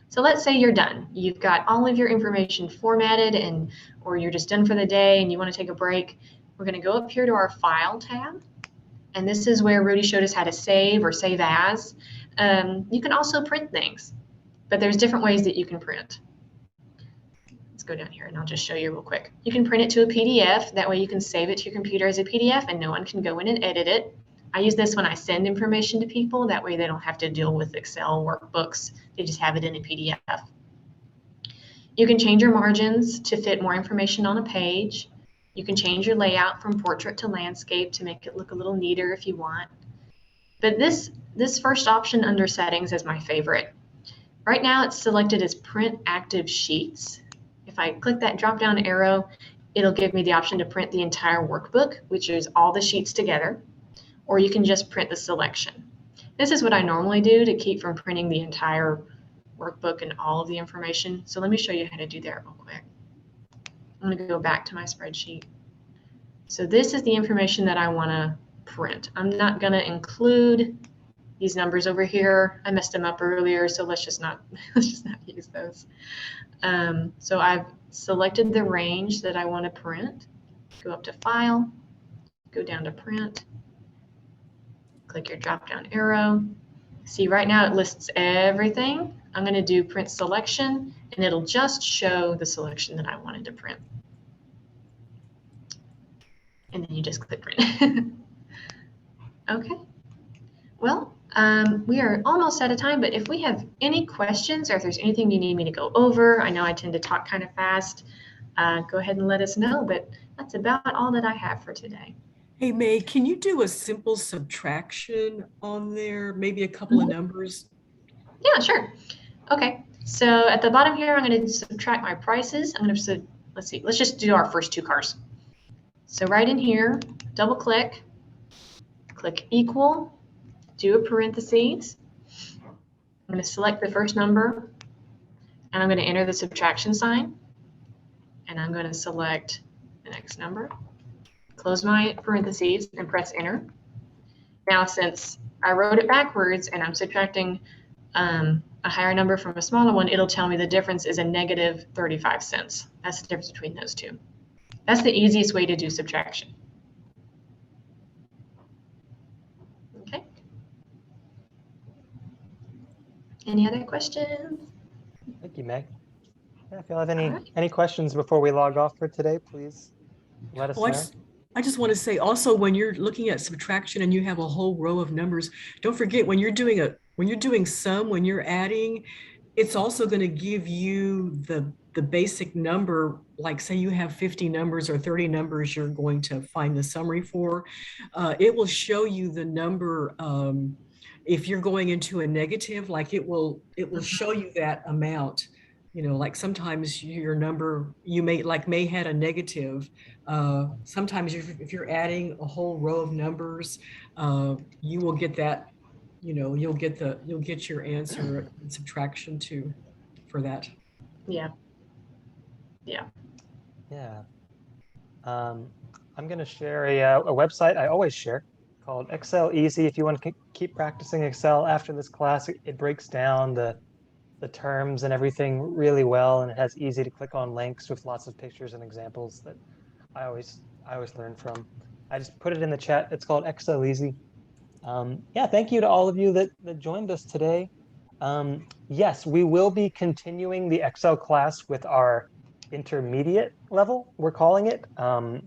So let's say you're done. You've got all of your information formatted, and or you're just done for the day and you want to take a break. We're going to go up here to our File tab. And this is where Rudy showed us how to save or save as. You can also print things, but there's different ways that you can print. Let's go down here and I'll just show you real quick. You can print it to a PDF. That way you can save it to your computer as a PDF and no one can go in and edit it. I use this when I send information to people. That way they don't have to deal with Excel workbooks. They just have it in a PDF. You can change your margins to fit more information on a page. You can change your layout from portrait to landscape to make it look a little neater if you want. But this first option under settings is my favorite. Right now it's selected as print active sheets. If I click that drop down arrow, it'll give me the option to print the entire workbook, which is all the sheets together, or you can just print the selection. This is what I normally do to keep from printing the entire workbook and all of the information. So let me show you how to do that real quick. I'm going to go back to my spreadsheet. So this is the information that I want to print. I'm not going to include these numbers over here. I messed them up earlier, so let's just not use those. So I've selected the range that I want to print. Go up to File, go down to Print, click your drop-down arrow. See, right now it lists everything. I'm going to do Print Selection, and it'll just show the selection that I wanted to print. And then you just click Print. Okay. Well, we are almost out of time, but if we have any questions or if there's anything you need me to go over, I know I tend to talk kind of fast, go ahead and let us know, but that's about all that I have for today.
Hey, May, can you do a simple subtraction on there? Maybe a couple of numbers?
Yeah, sure. Okay, so at the bottom here, I'm going to subtract my prices. I'm going to, let's see, let's just do our first two cars. So right in here, double click equal, do a parentheses. I'm going to select the first number, and I'm going to enter the subtraction sign, and I'm going to select the next number, close my parentheses, and press enter. Now, since I wrote it backwards and I'm subtracting a higher number from a smaller one, it'll tell me the difference is a negative 35 cents. That's the difference between those two. That's the easiest way to do subtraction. Okay. Any other questions?
Thank you, Meg. Yeah, if you have any
Alright.
any questions before we log off for today, please let us
Oh,
know.
I just want to say also, when you're looking at subtraction and you have a whole row of numbers, don't forget when you're doing sum, when you're adding, it's also going to give you the basic number. Like say you have 50 numbers or 30 numbers you're going to find the summary for. It will show you the number. If you're going into a negative, like it will show you that amount. You know, like sometimes your number, you may had a negative. Sometimes if you're adding a whole row of numbers, you will get that, you know, you'll get your answer in subtraction too for that.
Yeah. Yeah.
Yeah. I'm going to share a website I always share called Excel Easy. If you want to keep practicing Excel after this class, it breaks down the terms and everything really well, and it has easy to click on links with lots of pictures and examples that I always learn from. I just put it in the chat. It's called Excel Easy. Yeah, thank you to all of you that joined us today. Yes, we will be continuing the Excel class with our intermediate level, we're calling it. I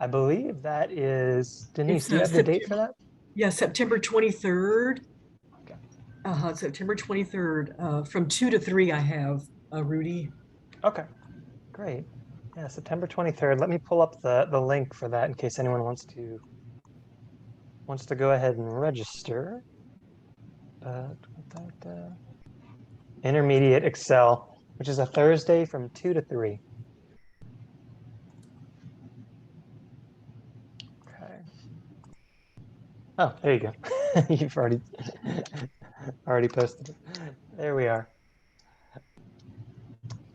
believe that is, Denise, do you have the date for that?
Yeah, September 23rd.
Okay.
September 23rd, from 2 to 3 I have, Rudy.
Okay, great. Yeah, September 23rd. Let me pull up the link for that in case anyone wants to go ahead and register. Intermediate Excel, which is a Thursday from 2 to 3. Okay. Oh, there you go. You've already posted it. There we are.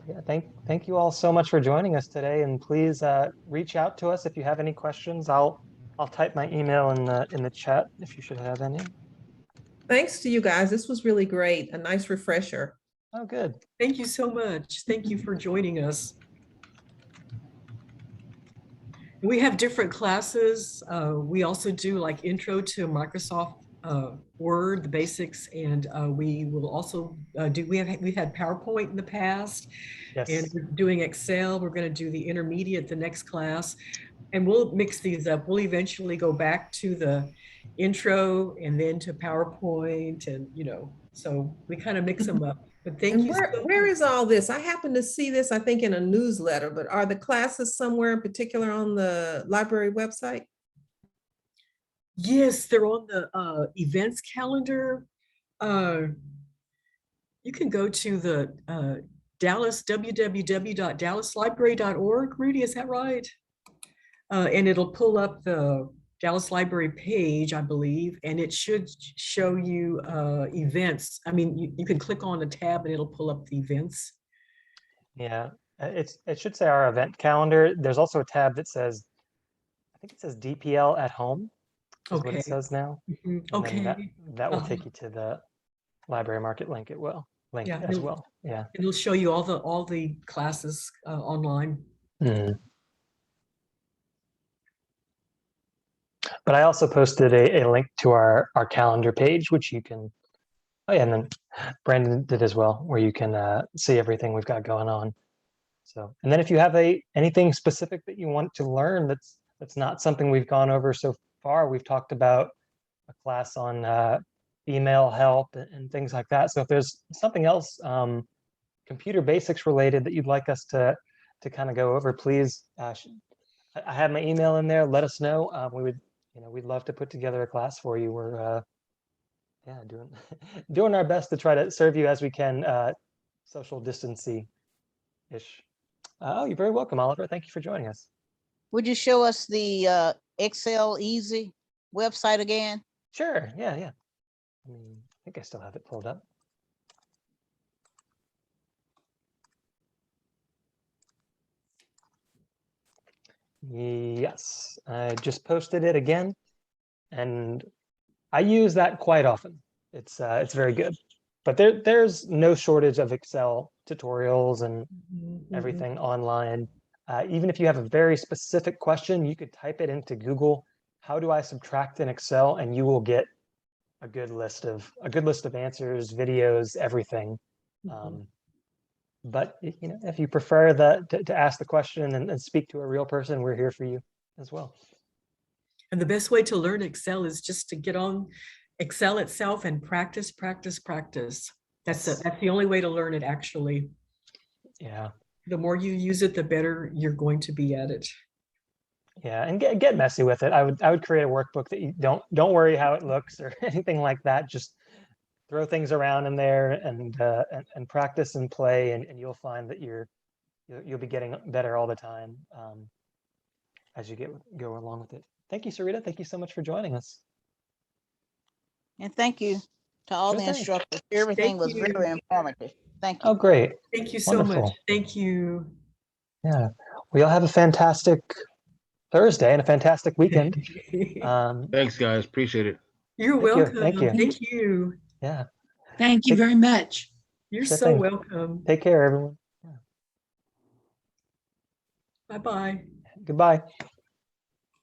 Yeah, thank you all so much for joining us today, and please reach out to us if you have any questions. I'll type my email in the chat if you should have any.
Thanks to you guys. This was really great. A nice refresher.
Oh, good.
Thank you so much. Thank you for joining us. We have different classes. We also do like intro to Microsoft Word, the basics, and we will also we've had PowerPoint in the past.
Yes.
And we're doing Excel. We're going to do the intermediate the next class, and we'll mix these up. We'll eventually go back to the intro and then to PowerPoint, and you know, so we kind of mix them up. But thank you.
Where is all this? I happen to see this, I think, in a newsletter, but are the classes somewhere in particular on the library website?
Yes, they're on the events calendar. You can go to the www.dallaslibrary.org. Rudy, is that right? And it'll pull up the Dallas Library page, I believe, and it should show you events. I mean, you can click on the tab and it'll pull up the events.
Yeah, it should say our event calendar. There's also a tab that says, I think it says DPL at home. Is what it says now.
Okay.
That will take you to the library market link. It will link as well. Yeah.
It'll show you all the classes online.
But I also posted a link to our calendar page, which you can, oh yeah, and then Brandon did as well, where you can see everything we've got going on. So, and then if you have anything specific that you want to learn that's not something we've gone over so far, we've talked about a class on email help and things like that. So if there's something else computer basics related that you'd like us to kind of go over, please I have my email in there. Let us know. We would, we'd love to put together a class for you. We're, yeah, doing doing our best to try to serve you as we can, social distancing-ish. Oh, you're very welcome, Oliver. Thank you for joining us.
Would you show us the Excel Easy website again?
Sure. Yeah, yeah. I think I still have it pulled up. Yes, I just posted it again, and I use that quite often. It's very good, but there's no shortage of Excel tutorials and everything online. Even if you have a very specific question, you could type it into Google. How do I subtract in Excel? And you will get a good list of answers, videos, everything. But if you prefer to ask the question and speak to a real person, we're here for you as well.
And the best way to learn Excel is just to get on Excel itself and practice, practice, practice. That's the only way to learn it, actually.
Yeah.
The more you use it, the better you're going to be at it.
Yeah, and get messy with it. I would create a workbook that you don't worry how it looks or anything like that. Just throw things around in there and practice and play, and you'll find that you'll be getting better all the time as you go along with it. Thank you, Sarita. Thank you so much for joining us.
And thank you to all
Sure
the
thing.
instructors. Everything
Thank
was
you.
very informative. Thank you.
Oh, great.
Thank you so much.
Wonderful.
Thank you.
Yeah, we all have a fantastic Thursday and a fantastic weekend.
Thanks, guys. Appreciate it.
You're
Thank you.
welcome.
Thank you.
Thank you.
Yeah,
Thank you very much.
You're
Sure
so
thing.
welcome.
take care, everyone.
Bye-bye.
Goodbye.